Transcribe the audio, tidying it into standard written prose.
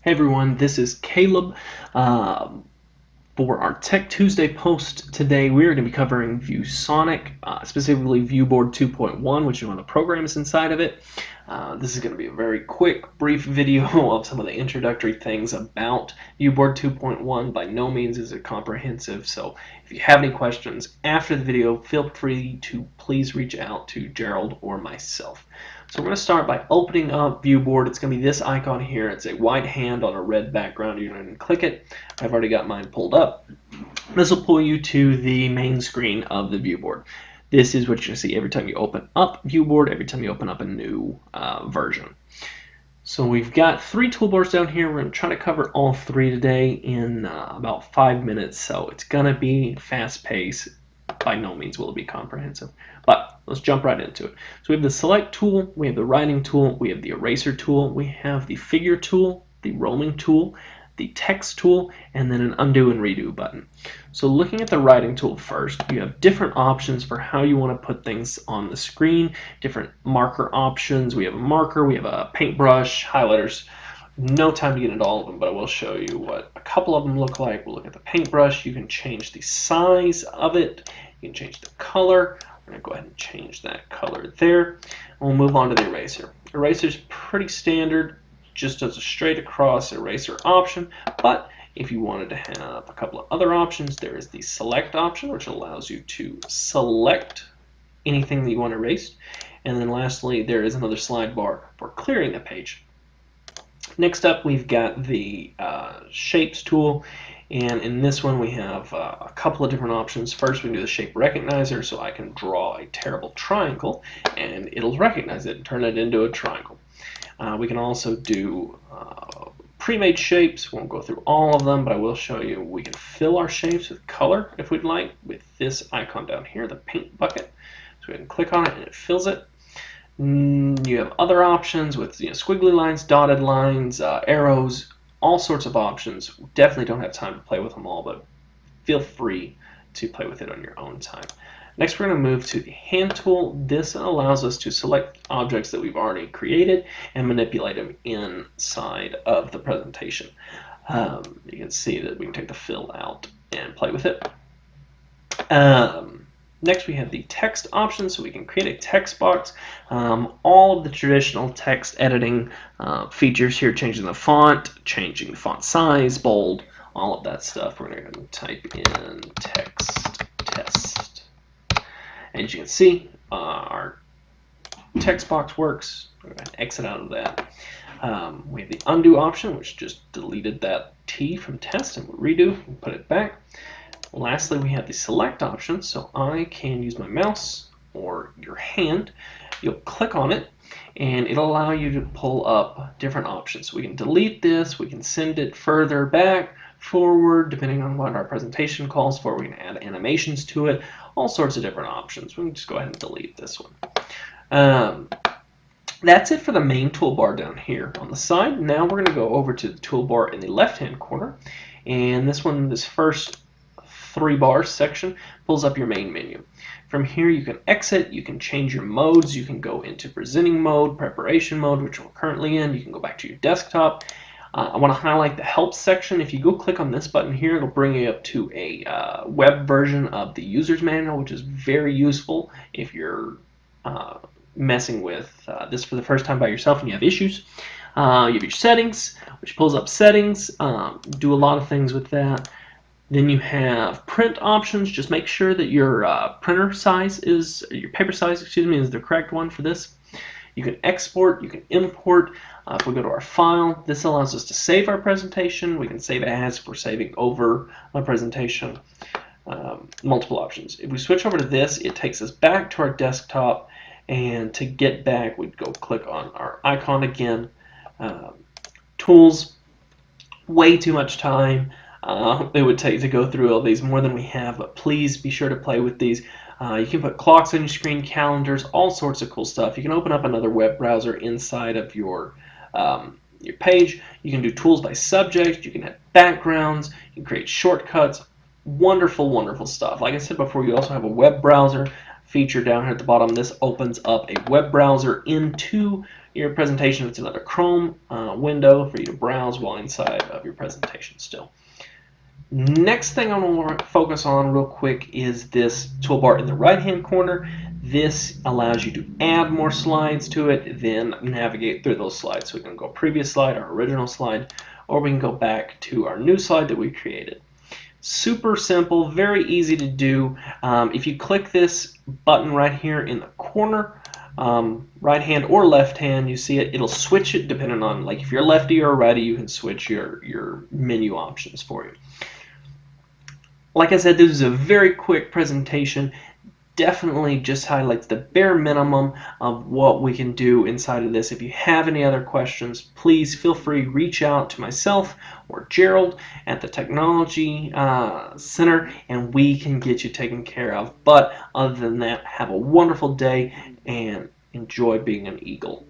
Hey everyone, this is Caleb. For our Tech Tuesday post today, we're going to be covering ViewSonic, specifically ViewBoard 2.1, which is one of the programs inside of it. This is going to be a very quick, brief video of some of the introductory things about ViewBoard 2.1. By no means is it comprehensive, so if you have any questions after the video, feel free to please reach out to Gerald or myself. So we're going to start by opening up ViewBoard. It's going to be this icon here. It's a white hand on a red background. You're going to click it. I've already got mine pulled up. This will pull you to the main screen of the ViewBoard. This is what you're going to see every time you open up ViewBoard, every time you open up a new version. So we've got three toolbars down here. We're going to try to cover all three today in about 5 minutes. So it's going to be fast-paced. By no means will it be comprehensive, but let's jump right into it. So we have the select tool, we have the writing tool, we have the eraser tool, we have the figure tool, the roaming tool, the text tool, and then an undo and redo button. So looking at the writing tool first, you have different options for how you want to put things on the screen, different marker options. We have a marker, we have a paintbrush, highlighters. No time to get into all of them, but I will show you what a couple of them look like. We'll look at the paintbrush. You can change the size of it. You can change the color. We're going to go ahead and change that color there. And we'll move on to the eraser. Eraser is pretty standard, just as a straight across eraser option, but if you wanted to have a couple of other options, there is the select option, which allows you to select anything that you want erased. And then lastly, there is another slide bar for clearing the page. Next up, we've got the shapes tool, and in this one we have a couple of different options. First, we can do the shape recognizer, so I can draw a terrible triangle and it'll recognize it and turn it into a triangle. We can also do pre-made shapes. Won't go through all of them, but I will show you we can fill our shapes with color if we'd like with this icon down here, the paint bucket. So we can click on it and it fills it. You have other options with squiggly lines, dotted lines, arrows, all sorts of options. Definitely don't have time to play with them all, but feel free to play with it on your own time. Next, we're going to move to the hand tool. This allows us to select objects that we've already created and manipulate them inside of the presentation. You can see that we can take the fill out and play with it. Next, we have the text option, so we can create a text box. All of the traditional text editing features here, changing the font, changing the font size, bold, all of that stuff. We're going to type in text test. As you can see, our text box works. We're going to exit out of that. We have the undo option, which just deleted that T from test, and we'll redo and put it back. Lastly, we have the select option, so I can use my mouse or your hand. You'll click on it and it'll allow you to pull up different options. We can delete this, we can send it further back, forward, depending on what our presentation calls for. We can add animations to it, all sorts of different options. We can just go ahead and delete this one. That's it for the main toolbar down here on the side. Now we're going to go over to the toolbar in the left-hand corner, and this first 3 bars section pulls up your main menu. From here you can exit, you can change your modes, you can go into presenting mode, preparation mode, which we're currently in, you can go back to your desktop. I want to highlight the help section. If you go click on this button here, it'll bring you up to a web version of the user's manual, which is very useful if you're messing with this for the first time by yourself and you have issues. You have your settings, which pulls up settings, do a lot of things with that. Then you have print options. Just make sure that your paper size is the correct one for this. You can export, you can import. If we go to our file, this allows us to save our presentation. We can save as if we're saving over a presentation. Multiple options. If we switch over to this, it takes us back to our desktop, and to get back, we'd go click on our icon again. Tools, way too much time. It would take to go through all these, more than we have, but please be sure to play with these. You can put clocks on your screen, calendars, all sorts of cool stuff. You can open up another web browser inside of your page. You can do tools by subject. You can have backgrounds. You can create shortcuts. Wonderful, wonderful stuff. Like I said before, you also have a web browser feature down here at the bottom. This opens up a web browser into your presentation. It's another Chrome window for you to browse while inside of your presentation still. Next thing I want to focus on real quick is this toolbar in the right hand corner. This allows you to add more slides to it, then navigate through those slides. So we can go previous slide, our original slide, or we can go back to our new slide that we created. Super simple, very easy to do. If you click this button right here in the corner, right hand or left hand, you see it, it'll switch it depending on, like if you're lefty or righty, you can switch your menu options for you. Like I said, this is a very quick presentation. Definitely just highlights the bare minimum of what we can do inside of this. If you have any other questions, please feel free to reach out to myself or Gerald at the Technology Center, and we can get you taken care of. But other than that, have a wonderful day and enjoy being an Eagle.